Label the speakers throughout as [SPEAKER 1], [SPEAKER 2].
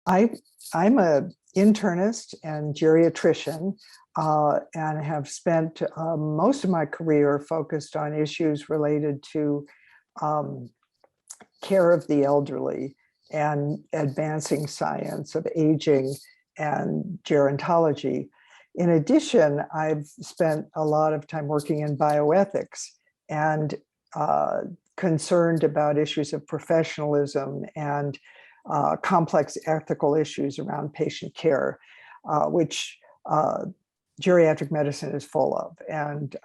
[SPEAKER 1] I, I'm a internist and geriatrician and have spent most of my career focused on issues related to um, care of the elderly and advancing science of aging and gerontology. In addition, I've spent a lot of time working in bioethics and concerned about issues of professionalism and complex ethical issues around patient care, which geriatric medicine is full of, and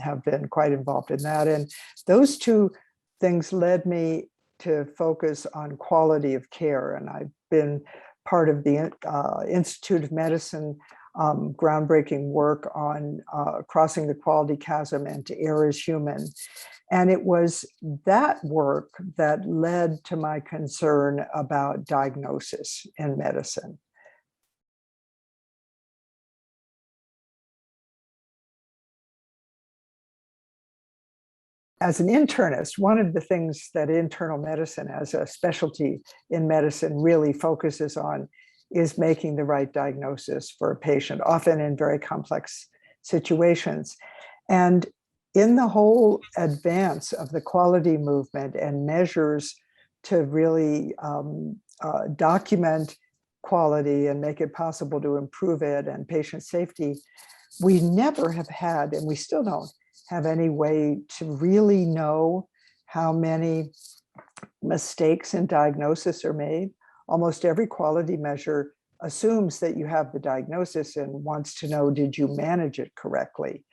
[SPEAKER 1] have been quite involved in that. And those two things led me to focus on quality of care. And I've been part of the Institute of Medicine groundbreaking work on crossing the quality chasm and to err is human. And it was that work that led to my concern about diagnosis in medicine. As an internist, one of the things that internal medicine as a specialty in medicine really focuses on is making the right diagnosis for a patient, often in very complex situations. And in the whole advance of the quality movement and measures to really document quality and make it possible to improve it and patient safety, we never have had, and we still don't have any way to really know how many mistakes in diagnosis are made. Almost every quality measure assumes that you have the diagnosis and wants to know, did you manage it correctly?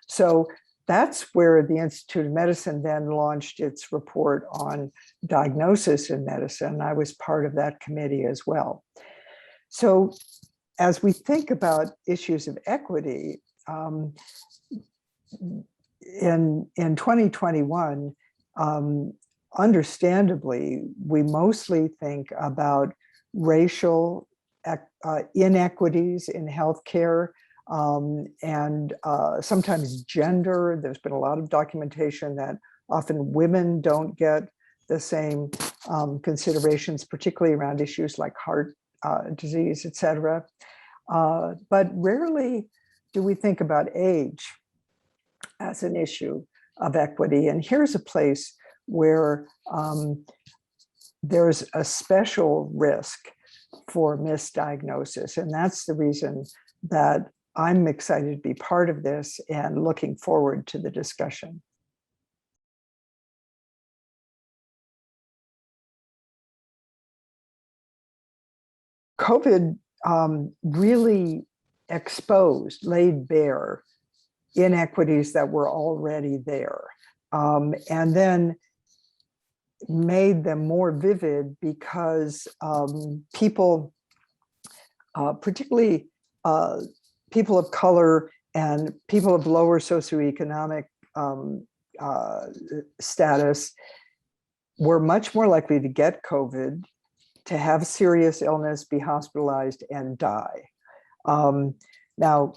[SPEAKER 1] So that's where the Institute of Medicine then launched its report on diagnosis in medicine. I was part of that committee as well. So as we think about issues of equity, in 2021, understandably, we mostly think about racial inequities in healthcare and sometimes gender. There's been a lot of documentation that often women don't get the same considerations, particularly around issues like heart disease, et cetera. But rarely do we think about age as an issue of equity. And here's a place where there's a special risk for misdiagnosis. And that's the reason that I'm excited to be part of this and looking forward to the discussion. COVID really exposed, laid bare inequities that were already there, and then made them more vivid because people, particularly people of color and people of lower socioeconomic status, were much more likely to get COVID, to have serious illness, be hospitalized, and die. Now,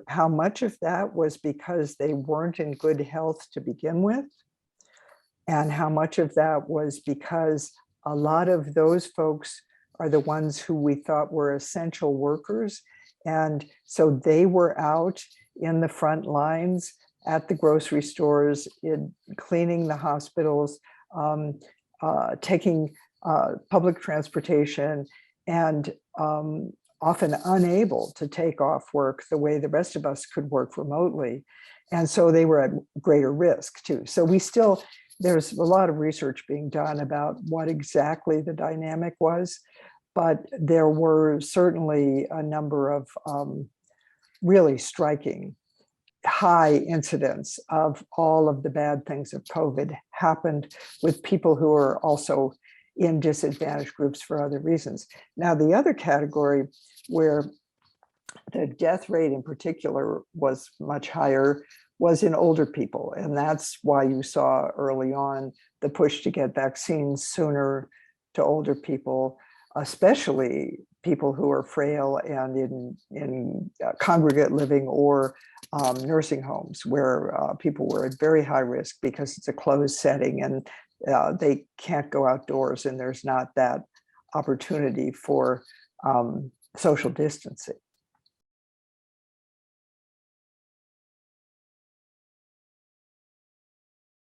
[SPEAKER 1] how much of that was because they weren't in good health to begin with, and how much of that was because a lot of those folks are the ones who we thought were essential workers. And so they were out in the front lines at the grocery stores, in cleaning the hospitals, taking public transportation, and often unable to take off work the way the rest of us could work remotely. And so they were at greater risk too. So there's a lot of research being done about what exactly the dynamic was, but there were certainly a number of really striking high incidence of all of the bad things of COVID happened with people who are also in disadvantaged groups for other reasons. Now, the other category where the death rate in particular was much higher was in older people. And that's why you saw early on the push to get vaccines sooner to older people, especially people who are frail and in congregate living or nursing homes, where people were at very high risk because it's a closed setting and they can't go outdoors and there's not that opportunity for social distancing.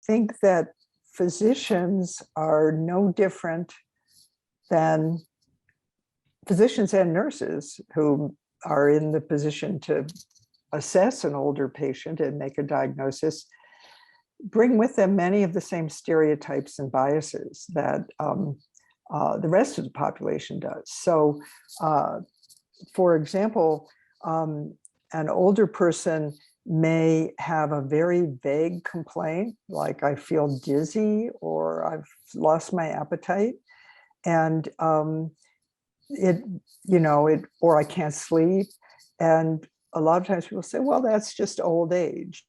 [SPEAKER 1] I think that physicians are no different than physicians and nurses who are in the position to assess an older patient and make a diagnosis, bring with them many of the same stereotypes and biases that the rest of the population does. So, for example, an older person may have a very vague complaint, like I feel dizzy or I've lost my appetite, and or I can't sleep. And a lot of times people say, well, that's just old age.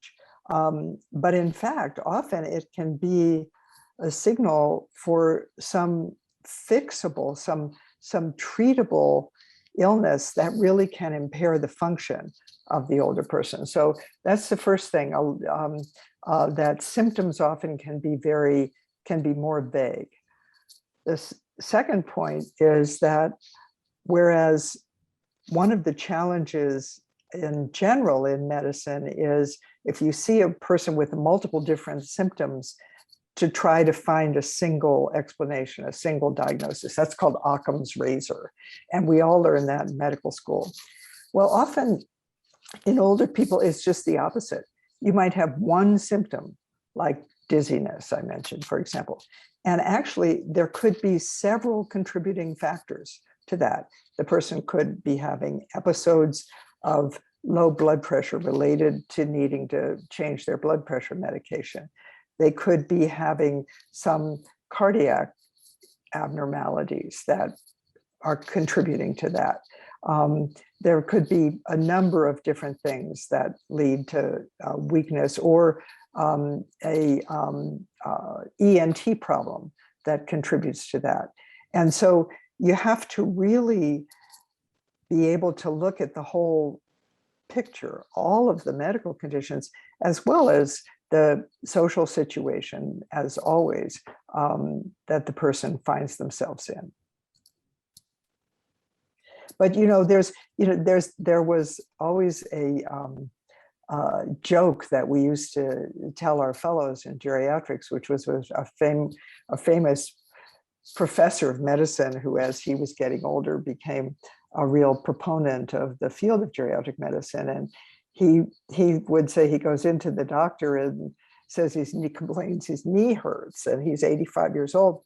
[SPEAKER 1] But in fact, often it can be a signal for some fixable, some treatable illness that really can impair the function of the older person. So that's the first thing, that symptoms often can be more vague. The second point is that whereas one of the challenges in general in medicine is if you see a person with multiple different symptoms, to try to find a single explanation, a single diagnosis. That's called Occam's razor. And we all learn that in medical school. Well, often in older people, it's just the opposite. You might have one symptom, like dizziness, I mentioned, for example. And actually, there could be several contributing factors to that. The person could be having episodes of low blood pressure related to needing to change their blood pressure medication. They could be having some cardiac abnormalities that are contributing to that. There could be a number of different things that lead to weakness, or a ENT problem that contributes to that. And so you have to really be able to look at the whole picture, all of the medical conditions, as well as the social situation, as always, that the person finds themselves in. But there was always a joke that we used to tell our fellows in geriatrics, which was a famous professor of medicine who, as he was getting older, became a real proponent of the field of geriatric medicine. And he would say he goes into the doctor and says he complains his knee hurts, and he's 85 years old.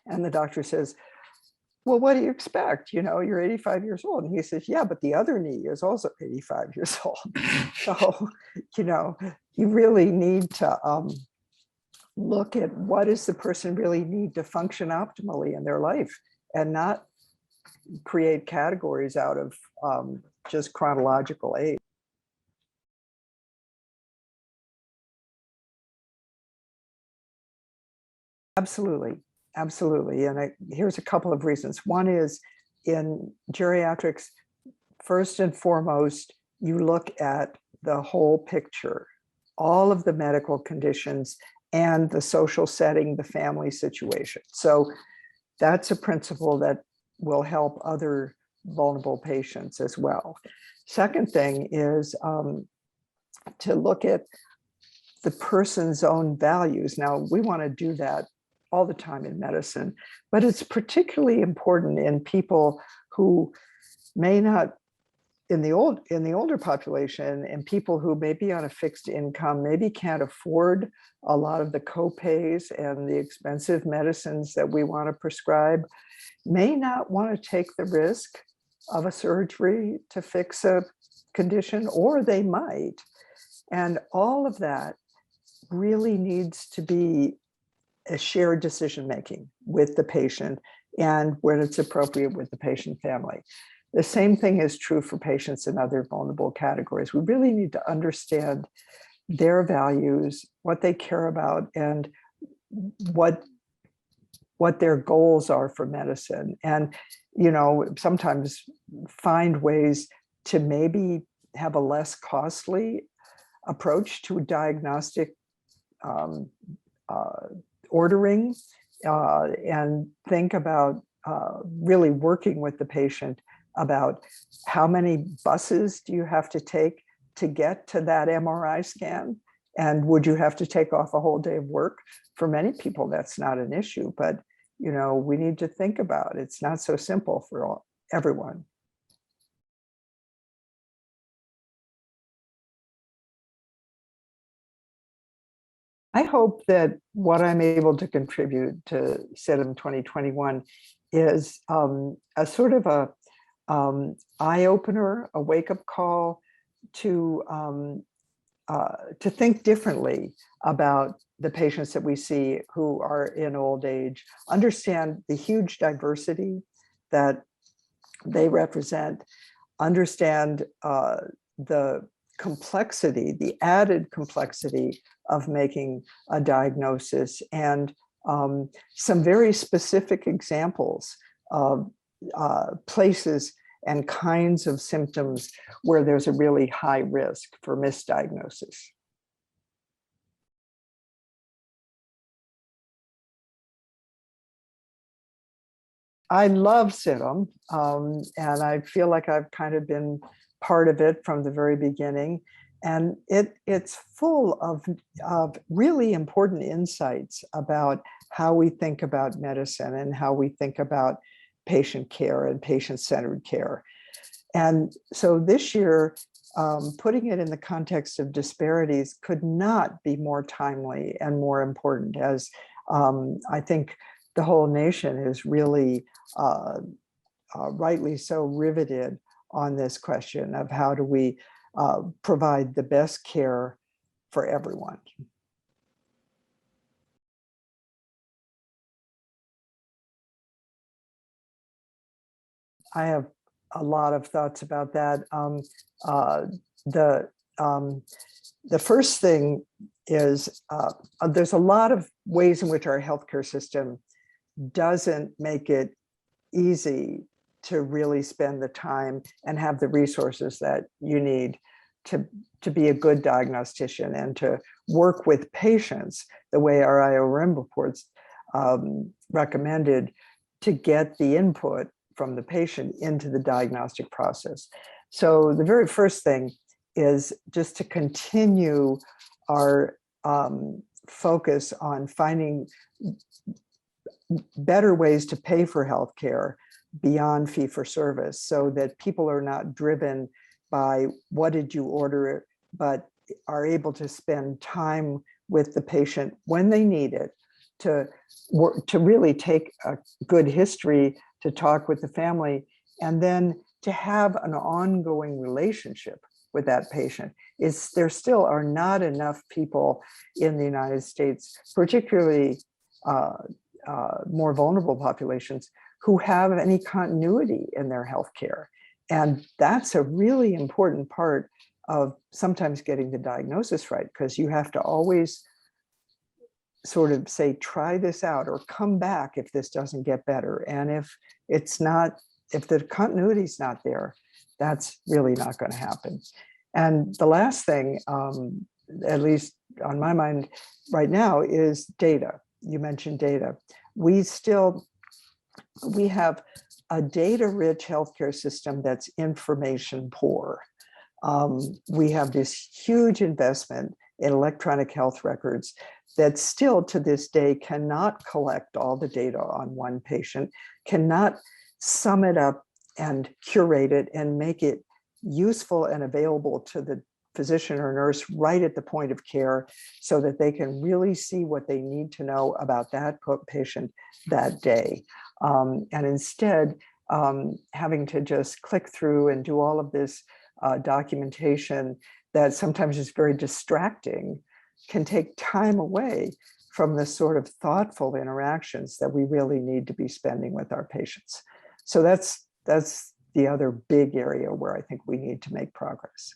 [SPEAKER 1] And the doctor says, well, what do you expect? You're 85 years old. And he says, yeah, but the other knee is also 85 years old. So, you really need to look at what does the person really need to function optimally in their life, and not create categories out of just chronological age. Absolutely. Absolutely. And here's a couple of reasons. One is, in geriatrics, first and foremost, you look at the whole picture, all of the medical conditions and the social setting, the family situation. So that's a principle that will help other vulnerable patients as well. Second thing is to look at the person's own values. Now, we want to do that all the time in medicine, but it's particularly important in people who may not, in the older population, and people who may be on a fixed income, maybe can't afford a lot of the co-pays and the expensive medicines that we want to prescribe, may not want to take the risk of a surgery to fix a condition, or they might. And all of that really needs to be a shared decision-making with the patient, and when it's appropriate, with the patient family. The same thing is true for patients in other vulnerable categories. We really need to understand their values, what they care about, and what their goals are for medicine. And, sometimes find ways to maybe have a less costly approach to diagnostic ordering, and think about really working with the patient about how many buses do you have to take to get to that MRI scan? And would you have to take off a whole day of work? For many people, that's not an issue, but we need to think about it. It's not so simple for everyone. I hope that what I'm able to contribute to SIDM 2021 is a sort of a eye-opener, a wake-up call to think differently about the patients that we see who are in old age, understand the huge diversity that they represent, understand the complexity, the added complexity of making a diagnosis, and some very specific examples of places and kinds of symptoms where there's a really high risk for misdiagnosis. I love SIDM, and I feel like I've kind of been part of it from the very beginning. And it's full of really important insights about how we think about medicine and how we think about patient care and patient-centered care. And so this year, putting it in the context of disparities could not be more timely and more important, as I think the whole nation is really rightly so riveted on this question of how do we provide the best care for everyone. I have a lot of thoughts about that. The first thing is there's a lot of ways in which our healthcare system doesn't make it easy to really spend the time and have the resources that you need to be a good diagnostician and to work with patients the way our IORM reports recommended, to get the input from the patient into the diagnostic process. So the very first thing is just to continue our focus on finding better ways to pay for healthcare beyond fee-for-service, so that people are not driven by what did you order, but are able to spend time with the patient when they need it, to really take a good history, to talk with the family, and then to have an ongoing relationship with that patient. There still are not enough people in the United States, particularly more vulnerable populations, who have any continuity in their healthcare. And that's a really important part of sometimes getting the diagnosis right, because you have to always sort of say, try this out, or come back if this doesn't get better. And if the continuity is not there, that's really not going to happen. And the last thing, at least on my mind right now, is data. You mentioned data. We have a data-rich healthcare system that's information poor. We have this huge investment in electronic health records that still to this day cannot collect all the data on one patient, cannot sum it up and curate it and make it useful and available to the physician or nurse right at the point of care, so that they can really see what they need to know about that patient that day. And instead, having to just click through and do all of this documentation that sometimes is very distracting, can take time away from the sort of thoughtful interactions that we really need to be spending with our patients. So that's the other big area where I think we need to make progress.